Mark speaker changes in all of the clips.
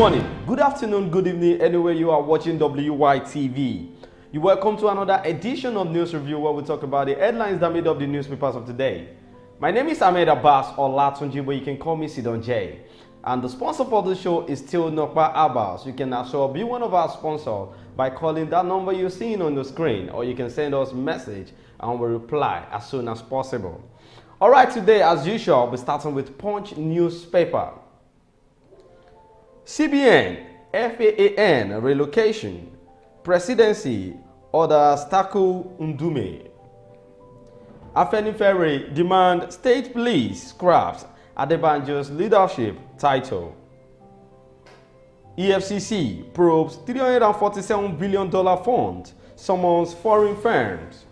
Speaker 1: morning, good afternoon, good evening, anywhere you are watching WYTV. You're welcome to another edition of News Review where we talk about the headlines that made up the newspapers of today. My name is Ahmed Abbas or Latunji, but you can call me Sidon J. And the sponsor for the show is still Nokpa Abbas. You can also be one of our sponsors by calling that number you're seeing on the screen, or you can send us a message and we'll reply as soon as possible. All right, today, as usual, we're starting with Punch newspaper. CBN, FAAN relocation, presidency orders tackle Ndume. Afenifere demand state police scraps Adebanjo's leadership title. EFCC probes $347 billion fund, summons foreign firms.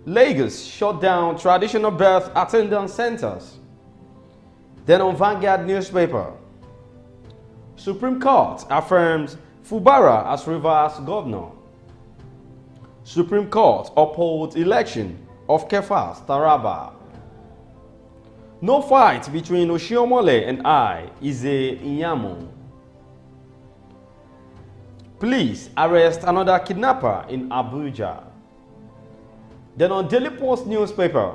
Speaker 1: Lagos shut down traditional birth attendance centers. Then on Vanguard newspaper, Supreme Court affirms Fubara as Rivers governor. Supreme Court upholds election of Kefas Taraba. No fight between Oshiomole and Ize Inyamo. Police arrest another kidnapper in Abuja. Then on Daily Post newspaper,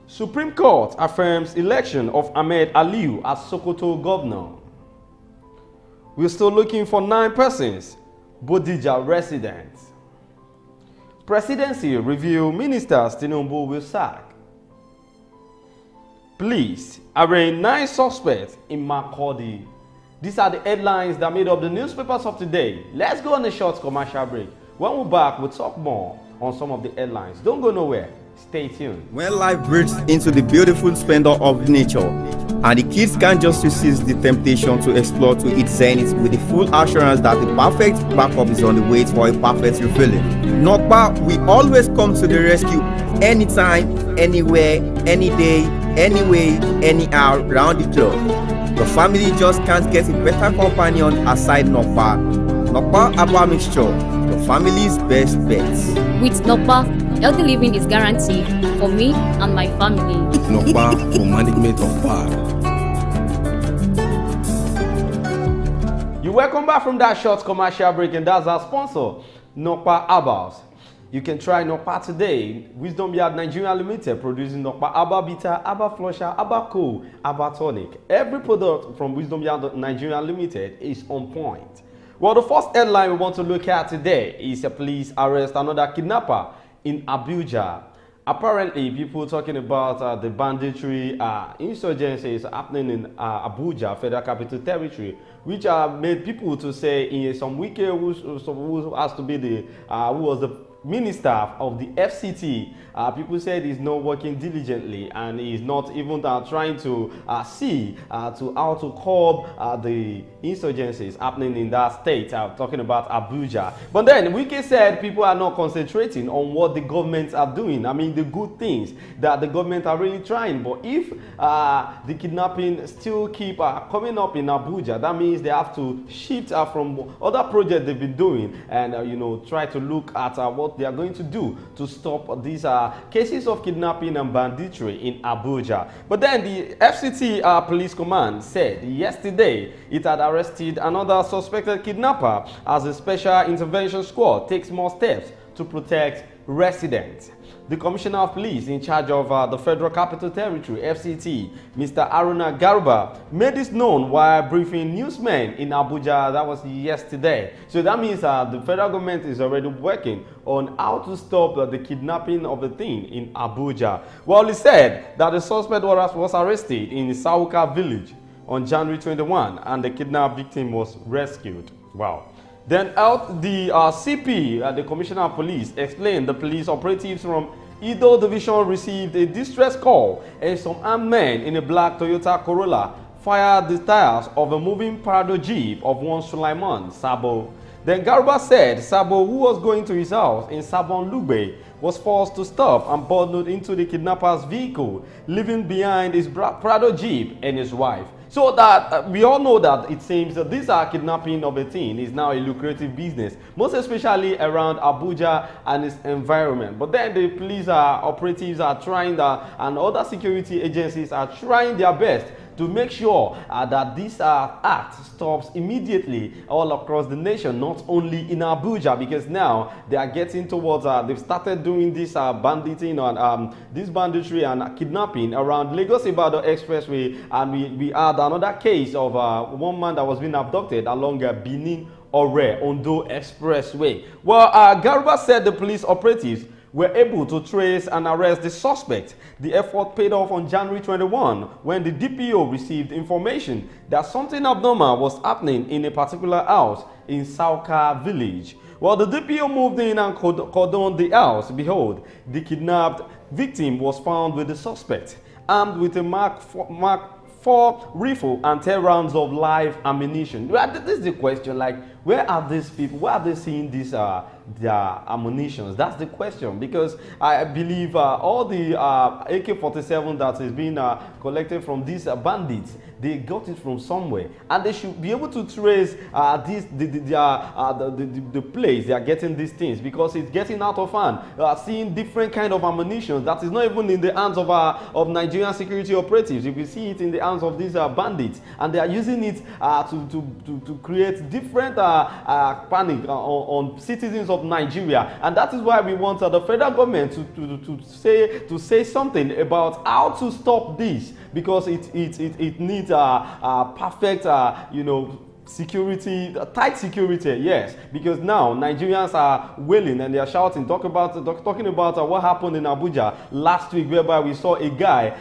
Speaker 1: Supreme Court affirms election of Ahmed Aliu as Sokoto governor. We're still looking for 9 persons, Bodija residents. Presidency review ministers Tinubu will sack. Police arraign 9 suspects in Makurdi. These are the headlines that made up the newspapers of today. Let's go on a short commercial break. When we're back, we'll talk more on some of the headlines. Don't go nowhere. Stay tuned.
Speaker 2: When life breaks into the beautiful splendor of nature, and the kids can't just resist the temptation to explore to its zenith with the full assurance that the perfect backup is on the way for a perfect refilling. Nokpa, we always come to the rescue anytime, anywhere, any day, anyway, anyhow, round the clock. The family just can't get a better companion aside Nokpa. Nokpa Abba Mixture, the family's best bet.
Speaker 3: With Nokpa, healthy living is guaranteed for me and my family.
Speaker 4: Nokpa for management of power.
Speaker 1: You're welcome back from that short commercial break, and that's our sponsor, Nokpa Abbas. You can try Nokpa today. Wisdom Yard Nigeria Limited producing Nokpa Abba Bitter, Abba Flusher, Abba Cool, Abba Tonic. Every product from Wisdom Yard Nigeria Limited is on point. Well, the first headline we want to look at today is a police arrest another kidnapper in Abuja. Apparently, people talking about the banditry insurgencies happening in Abuja, Federal Capital Territory, which made people to say in some wiki who has to be the who was the minister of the FCT. People said he's not working diligently and he's not even trying to see to how to curb the insurgencies happening in that state. I'm talking about Abuja. But then Wiki said people are not concentrating on what the governments are doing. I mean, the good things that the government are really trying. But if the kidnapping still keep coming up in Abuja, that means they have to shift from other projects they've been doing and try to look at what they are going to do to stop these cases of kidnapping and banditry in Abuja. But then the FCT police command said yesterday it had arrested another suspected kidnapper as a special intervention squad takes more steps to protect residents. The Commissioner of Police in charge of the Federal Capital Territory, FCT, Mr. Aruna Garba, made this known while briefing newsmen in Abuja. That was yesterday. So that means the federal government is already working on how to stop the kidnapping of the thing in Abuja. Well, he said that the suspect was arrested in Sauka village on January 21 and the kidnapped victim was rescued. Wow. Then the CP, the Commissioner of Police, explained the police operatives from Ido Division received a distress call and some armed men in a black Toyota Corolla fired the tires of a moving Prado Jeep of one Sulaiman Sabo. Then Garba said Sabo, who was going to his house in Sabon Lugbe, was forced to stop and bundled into the kidnapper's vehicle, leaving behind his Prado Jeep and his wife. So that we all know that it seems that this kidnapping of a teen is now a lucrative business, most especially around Abuja and its environment. But then the police operatives are trying and other security agencies are trying their best to make sure that this act stops immediately all across the nation, not only in Abuja, because now they are getting towards, they've started doing this banditing and this banditry and kidnapping around Lagos-Ibadan Expressway, and we had another case of one man that was being abducted along Benin Ore Ondo Expressway. Well, Garuba said the police operatives were able to trace and arrest the suspect. The effort paid off on January 21 when the DPO received information that something abnormal was happening in a particular house in Sauka village. Well, the DPO moved in and cordoned the house. Behold, the kidnapped victim was found with the suspect, armed with a Mark 4 rifle and 10 rounds of live ammunition. This is the question, like, where are these people? Where are they seeing these their ammunitions? That's the question, because I believe all the AK-47 that is being collected from these bandits, they got it from somewhere, and they should be able to trace the place they are getting these things, because it's getting out of hand. Seeing different kind of ammunition that is not even in the hands of Nigerian security operatives. If you see it in the hands of these bandits, and they are using it to create different panic on citizens of Nigeria, and that is why we want the federal government to say something about how to stop this, because it needs perfect security, tight security, yes, because now Nigerians are wailing and they are shouting, talking about what happened in Abuja last week, whereby we saw a guy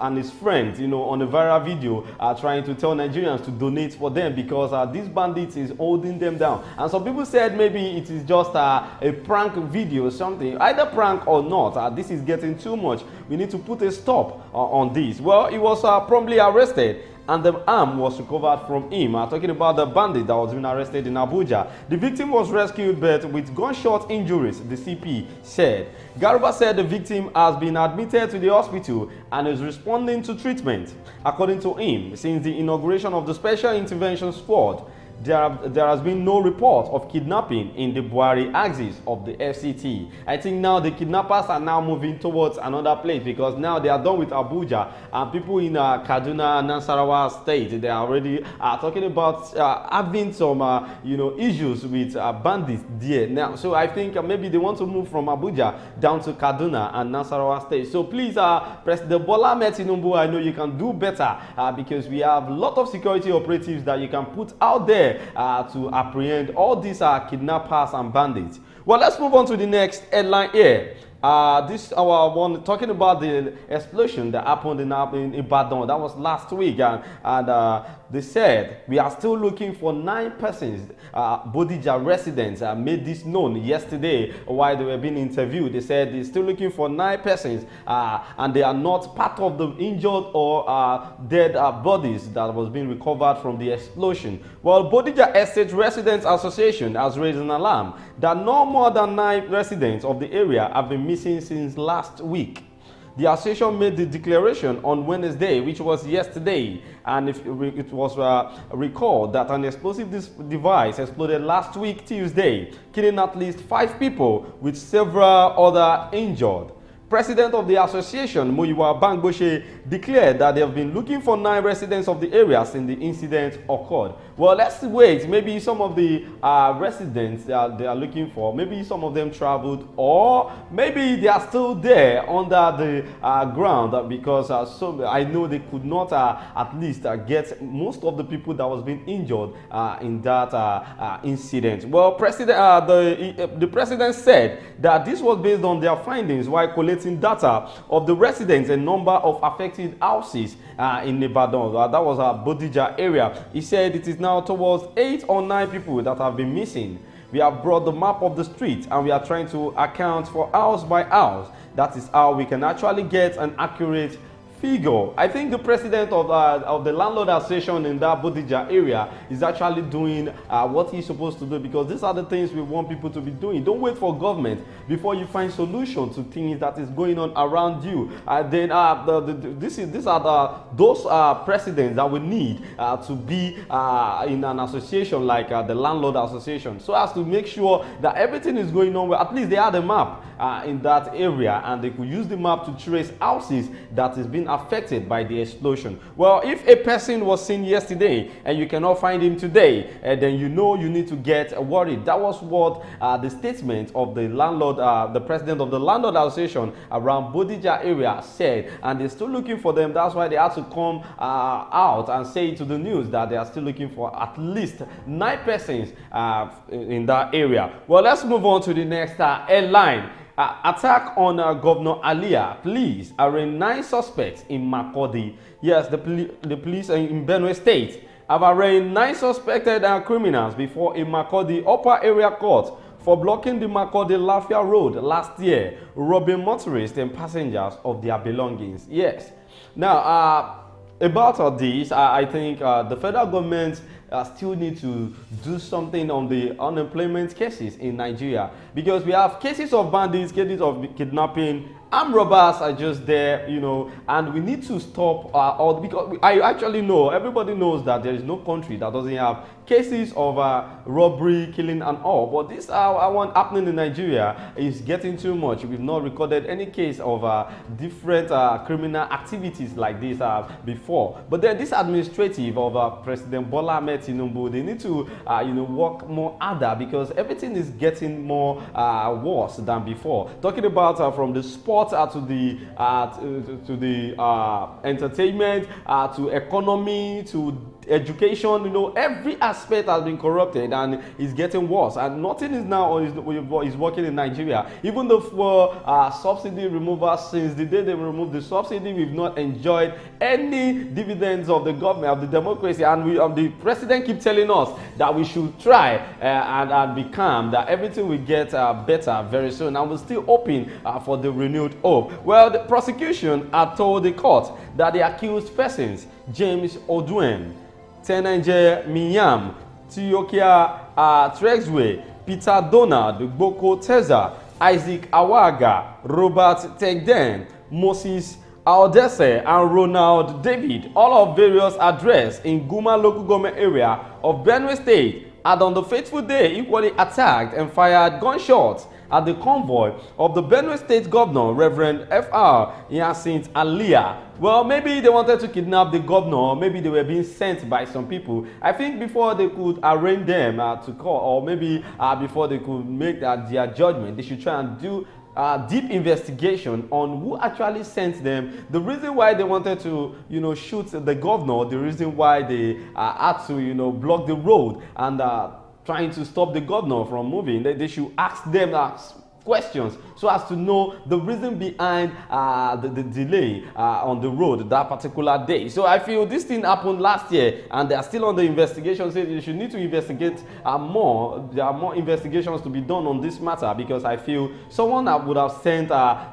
Speaker 1: and his friends, on a viral video, trying to tell Nigerians to donate for them because these bandits is holding them down. And some people said maybe it is just a prank video or something. Either prank or not, this is getting too much. We need to put a stop on this. Well, he was promptly arrested, and the arm was recovered from him. Talking about the bandit that was being arrested in Abuja. The victim was rescued but with gunshot injuries, the CP said. Garuba said the victim has been admitted to the hospital and is responding to treatment. According to him, since the inauguration of the Special Intervention Squad, there has been no report of kidnapping in the Buhari axis of the FCT. I think now the kidnappers are now moving towards another place, because now they are done with Abuja, and people in Kaduna and Nasarawa state, they are already talking about having some issues with bandits there now. So I think maybe they want to move from Abuja down to Kaduna and Nasarawa state. So please, President Bola Ahmed Tinubu, I know you can do better, because we have a lot of security operatives that you can put out there to apprehend all these kidnappers and bandits. Well, let's move on to the next headline here. This our one talking about the explosion that happened in Ibadan. That was last week, and they said we are still looking for 9 persons. Bodija residents made this known yesterday while they were being interviewed. They said they're still looking for 9 persons, and they are not part of the injured or dead bodies that was being recovered from the explosion. Well, Bodija Estate Residents Association has raised an alarm that no more than 9 residents of the area have been missing since last week. The association made the declaration on Wednesday, which was yesterday, and it was recalled that an explosive device exploded last week Tuesday, killing at least 5 people with several other injured. President of the association, Muyiwa Bangboshe, declared that they have been looking for 9 residents of the area since the incident occurred. Well, let's wait. Maybe some of the residents they are looking for, maybe some of them traveled, or maybe they are still there under the ground, because so I know they could not at least get most of the people that was being injured in that incident. Well, the president said that this was based on their findings while collecting data of the residents and number of affected houses in Ibadan. That was a Bodija area. He said it is now towards 8 or 9 people that have been missing. We have brought the map of the street and we are trying to account for house by house. That is how we can actually get an accurate figure. I think the president of the landlord association in that Bodija area is actually doing what he's supposed to do, because these are the things we want people to be doing. Don't wait for government before you find solutions to things that is going on around you. Then these are those presidents that we need to be in an association like the landlord association, so as to make sure that everything is going on well. At least they had a map in that area, and they could use the map to trace houses that is being affected by the explosion. Well, if a person was seen yesterday and you cannot find him today, then you know you need to get worried. That was what the statement of the landlord, the president of the landlord association around Bodija area said, and they're still looking for them. That's why they had to come out and say to the news that they are still looking for at least 9 persons in that area. Well, let's move on to the next headline. Attack on Governor Alia. Police arraign 9 suspects in Makurdi. Yes, the police in Benue State have arraigned 9 suspected criminals before a Makurdi upper area court for blocking the Makurdi Lafia Road last year, robbing motorists and passengers of their belongings. Yes. Now, about this, I think the federal government still need to do something on the unemployment cases in Nigeria, because we have cases of bandits, cases of kidnapping, armed robbers are just there, you know, and we need to stop all, because I actually know, everybody knows that there is no country that doesn't have cases of robbery, killing and all, but this one happening in Nigeria is getting too much. We've not recorded any case of different criminal activities like this before. But then this administrative of President Bola Ahmed Tinubu, they need to you know, work more harder, because everything is getting more worse than before. Talking about from the sport to the entertainment, to economy, to education, you know, every aspect has been corrupted and is getting worse, and nothing is now is working in Nigeria. Even the subsidy removal, since the day they removed the subsidy, we've not enjoyed any dividends of the government, of the democracy, and the president keep telling us that we should try and be calm, that everything will get better very soon, and we're still hoping for the renewed hope. Well, the prosecution had told the court that the accused persons, James Oduen, Tenenje Miyam, Tiokia Trexway, Peter Donald, Boko Teza, Isaac Awaga, Robert Tegden, Moses Aldese, and Ronald David, all of various address in Guma local government area of Benue State, had on the fateful day equally attacked and fired gunshots at the convoy of the Benue State Governor, Reverend Fr. Hyacinthe Alia. Well, maybe they wanted to kidnap the governor, or maybe they were being sent by some people. I think before they could arraign them to court, or maybe before they could make their judgment, they should try and do deep investigation on who actually sent them, the reason why they wanted to, you know, shoot the governor, the reason why they had to, you know, block the road and trying to stop the governor from moving. They should ask them questions so as to know the reason behind the delay on the road that particular day. So I feel this thing happened last year and they are still on the investigation. So you should need to investigate more. There are more investigations to be done on this matter, because I feel someone would have sent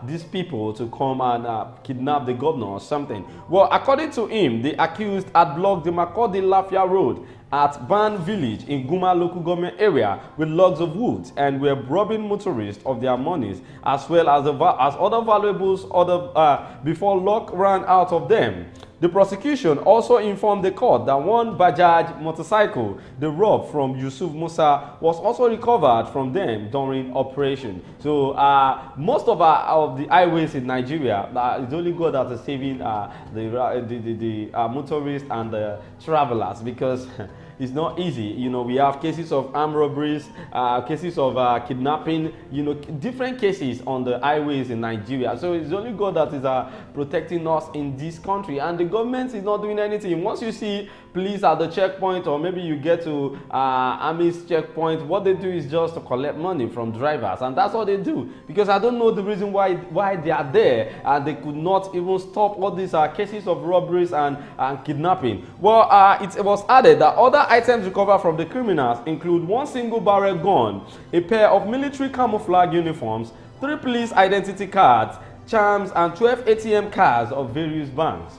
Speaker 1: these people to come and kidnap the governor or something. Well, according to him, the accused had blocked the Makurdi Lafia Road at Ban Village in Guma local government area with logs of wood, and were robbing motorists of their monies as well as other valuables before luck ran out of them. The prosecution also informed the court that one Bajaj motorcycle they robbed from Yusuf Musa was also recovered from them during operation. So most of the highways in Nigeria, it's only God that is saving the motorists and the travelers, because it's not easy. You know, we have cases of armed robberies, cases of kidnapping, you know, different cases on the highways in Nigeria. So it's only God that is protecting us in this country, and the government is not doing anything. Once you see police at the checkpoint, or maybe you get to army's checkpoint, what they do is just to collect money from drivers, and that's what they do. Because I don't know the reason why they are there, and they could not even stop all these cases of robberies and kidnapping. Well, it was added that other items recovered from the criminals include one single barrel gun, a pair of military camouflage uniforms, 3 police identity cards, charms, and 12 ATM cards of various banks.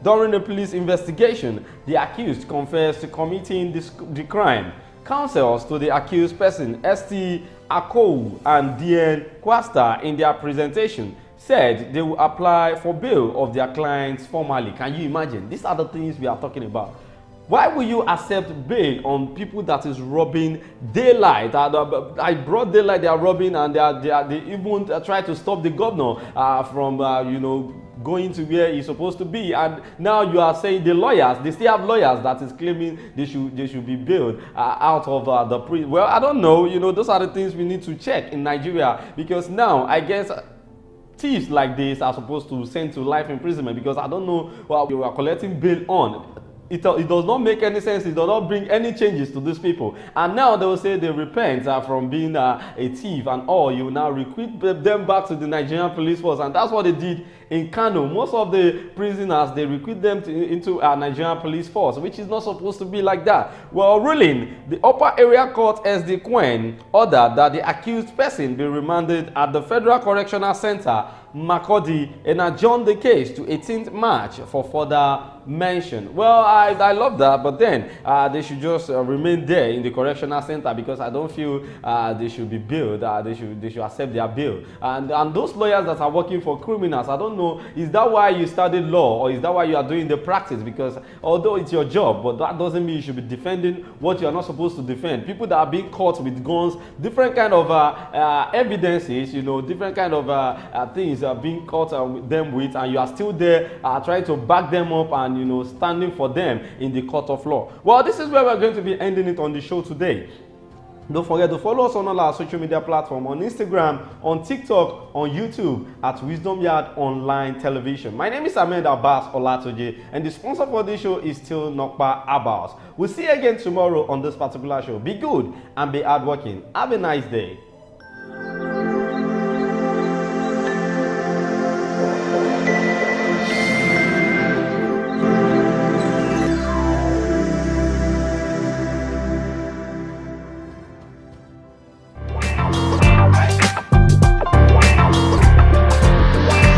Speaker 1: During the police investigation, the accused confessed to committing the crime. Counsels to the accused person, St. Akou and DN Quasta, in their presentation, said they will apply for bail of their clients formally. Can you imagine? These are the things we are talking about. Why will you accept bail on people that is robbing daylight? I brought daylight, they are robbing, and they even try to stop the governor from, you know, going to where he's supposed to be. And now you are saying the lawyers, they still have lawyers that is claiming they should be bailed out of the prison. Well, I don't know. You know, those are the things we need to check in Nigeria, because now I guess thieves like this are supposed to send to life imprisonment, because I don't know what you are collecting bail on. It does not make any sense. It does not bring any changes to these people. And now they will say they repent from being a thief and all. You now recruit them back to the Nigerian police force, and that's what they did in Kano. Most of the prisoners, they recruit them into a Nigerian police force, which is not supposed to be like that. Well, ruling, the Upper Area Court SD Queen ordered that the accused person be remanded at the Federal Correctional Center, Makurdi, and adjourned the case to 18th March for further mention. Well, I love that, but then they should just remain there in the correctional center, because I don't feel they should be bailed. They should accept their bail. And those lawyers that are working for criminals, I don't know, is that why you studied law, or is that why you are doing the practice? Because although it's your job, but that doesn't mean you should be defending what you are not supposed to defend. People that are being caught with guns, different kind of evidences, you know, different kind of things are being caught them with, and you are still there trying to back them up and, you know, standing for them in the court of law. Well, this is where we're going to be ending it on the show today. Don't forget to follow us on all our social media platforms, on Instagram, on TikTok, on YouTube at Wisdom Yard Online Television. My name is Ahmed Abbas Olatoje, and the sponsor for this show is still Nokpa Abbas. We'll see you again tomorrow on this particular show. Be good and be hardworking. Have a nice day.